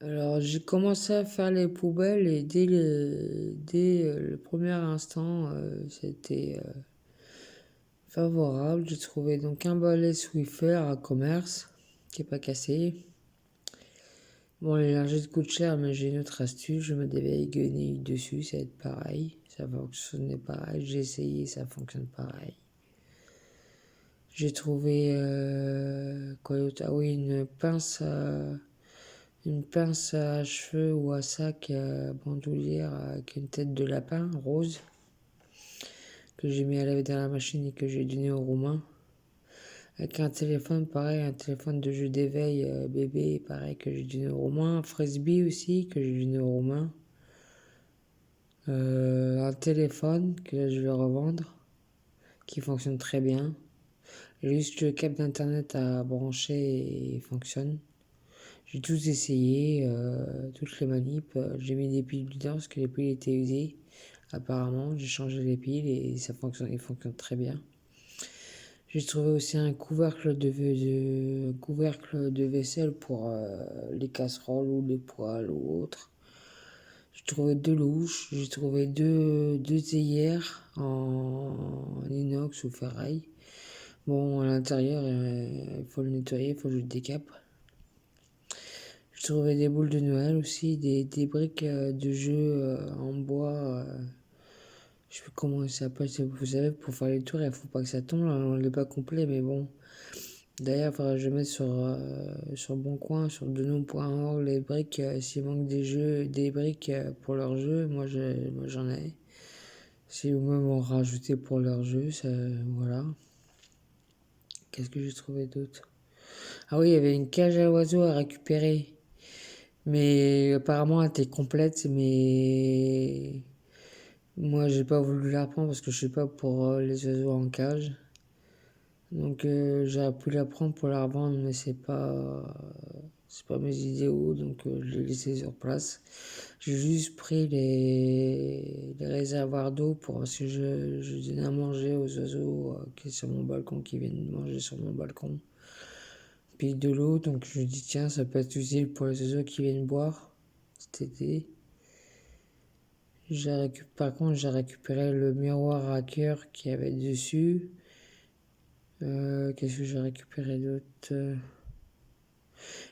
Alors, j'ai commencé à faire les poubelles et dès le premier instant, c'était favorable. J'ai trouvé donc un balai Swiffer à commerce qui est pas cassé. Bon, les lingettes coûtent cher, mais j'ai une autre astuce. Je mets des vieilles guenilles dessus, ça va être pareil. Ça va fonctionner pareil. J'ai essayé, ça fonctionne pareil. J'ai trouvé quoi d'autre? Ah oui, une pince à cheveux ou à sac bandoulière avec une tête de lapin rose que j'ai mis à laver dans la machine et que j'ai donné au Roumain. Avec un téléphone, pareil, un téléphone de jeu d'éveil bébé, pareil, que j'ai donné au Roumain. Un frisbee aussi, que j'ai donné au Roumain. Un téléphone que là, je vais revendre, qui fonctionne très bien. Juste le câble d'internet à brancher et il fonctionne. J'ai tout essayé, toutes les manips. J'ai mis des piles dedans parce que les piles étaient usées. Apparemment, j'ai changé les piles et ça fonctionne, il fonctionne très bien. J'ai trouvé aussi un couvercle de vaisselle pour les casseroles ou les poêles ou autres. J'ai trouvé deux louches, j'ai trouvé deux théières en inox ou ferraille. Bon, à l'intérieur, il faut le nettoyer, il faut que je le décape. J'ai trouvé des boules de Noël aussi, des briques de jeu en bois. Je sais plus comment ça s'appelle. Vous savez, pour faire les tours, il faut pas que ça tombe. On n'est pas complet, mais bon. D'ailleurs, il faudra que je mette sur Bon Coin, sur denon.org, les briques. S'il manque des briques pour leur jeu, moi j'en ai. Si vous-même en rajoutez pour leur jeu, ça, voilà. Qu'est-ce que j'ai trouvé d'autre? Ah oui, il y avait une cage à oiseaux à récupérer. Mais apparemment, elle était complète, mais moi, j'ai pas voulu la prendre parce que je suis pas pour les oiseaux en cage. Donc, j'aurais pu la prendre pour la revendre, mais c'est pas mes idéaux, donc je l'ai laissé sur place. J'ai juste pris les réservoirs d'eau parce que je donnais à manger aux oiseaux qui sont sur mon balcon, qui viennent manger sur mon balcon. Puis de l'eau, donc je me dis tiens, ça peut être utile pour les oiseaux qui viennent boire cet été. Par contre, j'ai récupéré le miroir à cœur qu'il y avait dessus. Qu'est-ce que j'ai récupéré d'autre?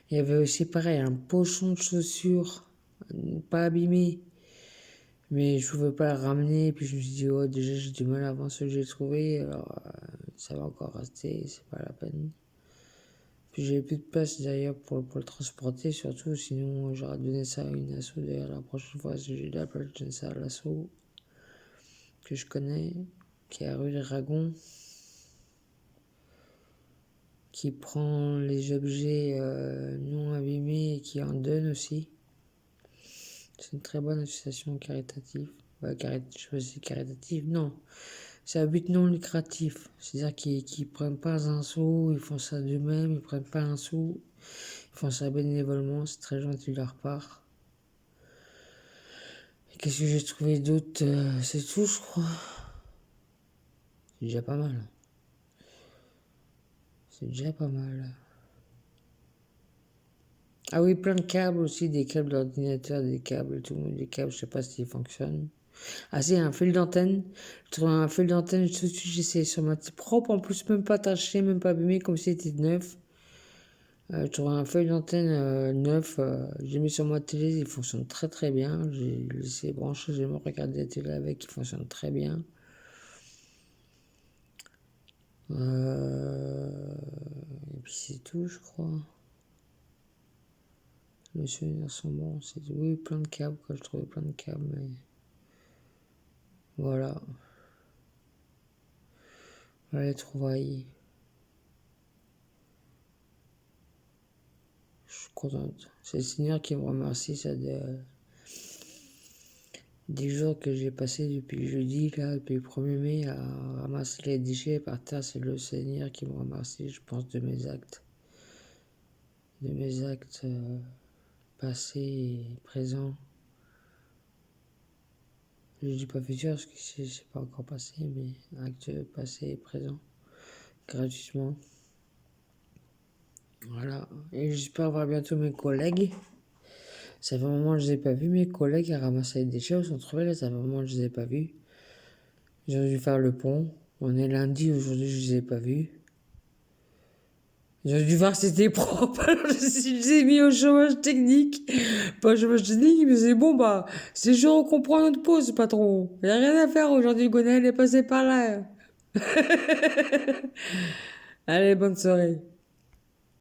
Il y avait aussi pareil un pochon de chaussures, pas abîmé, mais je pouvais pas le ramener. Puis je me suis dit, oh, déjà j'ai du mal à voir ce que j'ai trouvé, alors ça va encore rester, c'est pas la peine. Puis j'avais plus de place d'ailleurs pour le transporter, surtout, sinon j'aurais donné ça à une asso. D'ailleurs, la prochaine fois, si j'ai de la place, je donne ça à l'asso que je connais, qui est à rue des Dragons, qui prend les objets non abîmés et qui en donne aussi. C'est une très bonne association caritative. Je sais pas si c'est caritative, non. C'est à but non lucratif. C'est-à-dire qu'ils ne prennent pas un sou, ils font ça d'eux-mêmes, ils prennent pas un sou, ils font ça bénévolement, c'est très gentil de leur part. Et qu'est-ce que j'ai trouvé d'autre? C'est tout, je crois. C'est déjà pas mal. C'est déjà pas mal. Ah oui, plein de câbles aussi, des câbles d'ordinateur, des câbles, tout, des câbles, je sais pas s'ils fonctionnent. Ah si, un fil d'antenne. Je trouve un fil d'antenne, tout de suite j'ai essayé sur ma télé. Propre en plus, même pas taché, même pas abîmé, comme si c'était neuf. Je trouve un fil d'antenne neuf, j'ai mis sur ma télé, il fonctionne très très bien. J'ai laissé brancher, j'ai même regardé la télé avec, il fonctionne très bien. Et puis c'est tout, je crois. Les souvenirs sont bons, c'est tout. Oui, plein de câbles, quoi. Je trouvais plein de câbles, mais voilà. Voilà les trouvailles. Je suis contente. C'est le Seigneur qui me remercie, ça, des jours que j'ai passé depuis le jeudi, là, depuis le 1er mai, à ramasser les déchets par terre. C'est le Seigneur qui me remercie, je pense, de mes actes. De mes actes passés et présents. Je dis pas futur parce que c'est pas encore passé, mais actes passés et présents. Gratuitement. Voilà. Et j'espère voir bientôt mes collègues. Ça fait un moment que je les ai pas vus. Mes collègues à ramasser les déchets au centre-ville, ça fait un moment que je les ai pas vus. J'ai dû faire le pont. On est lundi, aujourd'hui, je les ai pas vus. J'ai dû voir si c'était propre. Alors, je les ai mis au chômage technique. Pas au chômage technique, mais c'est bon, bah, c'est jour on comprend notre pause, patron. Y a rien à faire aujourd'hui, Gonel est passé par là. Allez, bonne soirée.